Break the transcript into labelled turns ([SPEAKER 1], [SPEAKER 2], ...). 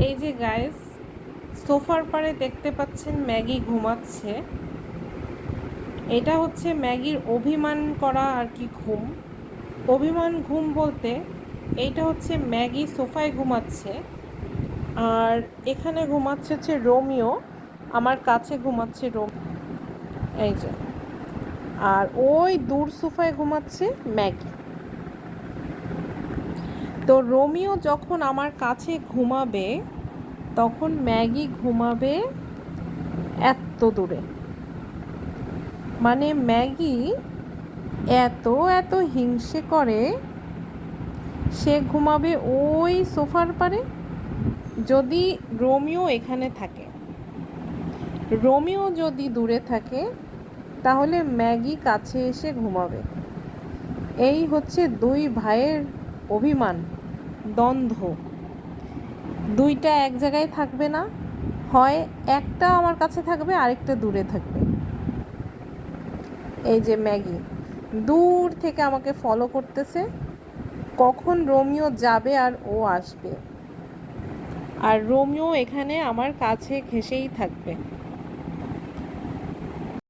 [SPEAKER 1] এই যে গাইস, সোফার পারে দেখতে পাচ্ছেন ম্যাগি ঘুমাচ্ছে। এটা হচ্ছে ম্যাগির অভিমান করা আর কি ঘুম। অভিমান ঘুম বলতে এইটা হচ্ছে ম্যাগি সোফায় ঘুমাচ্ছে, আর এখানে ঘুমাচ্ছে হচ্ছে রোমিও, আমার কাছে ঘুমাচ্ছে এই যে, আর ওই দূর সোফায় ঘুমাচ্ছে ম্যাগি। তো রোমিও যখন আমার কাছে ঘুমাবে তখন ম্যাগি ঘুমাবে এত দূরে। মানে ম্যাগি এত এত হিংসে করে, সে ঘুমাবে ওই সোফার পারে। যদি রোমিও এখানে থাকে, রোমিও যদি দূরে থাকে, তাহলে ম্যাগি কাছে এসে ঘুমাবে। এই হচ্ছে দুই ভাইয়ের অভিমান, দ্বন্দ্ব। দুইটা এক জায়গায় থাকবে না, হয় একটা আমার কাছে থাকবে আরেকটা দূরে থাকবে। এই যে ম্যাগি দূর থেকে আমাকে ফলো করতেছে, কখন রোমিও যাবে আর ও আসবে, আর রোমিও এখানে আমার কাছে ঘেঁষেই থাকবে।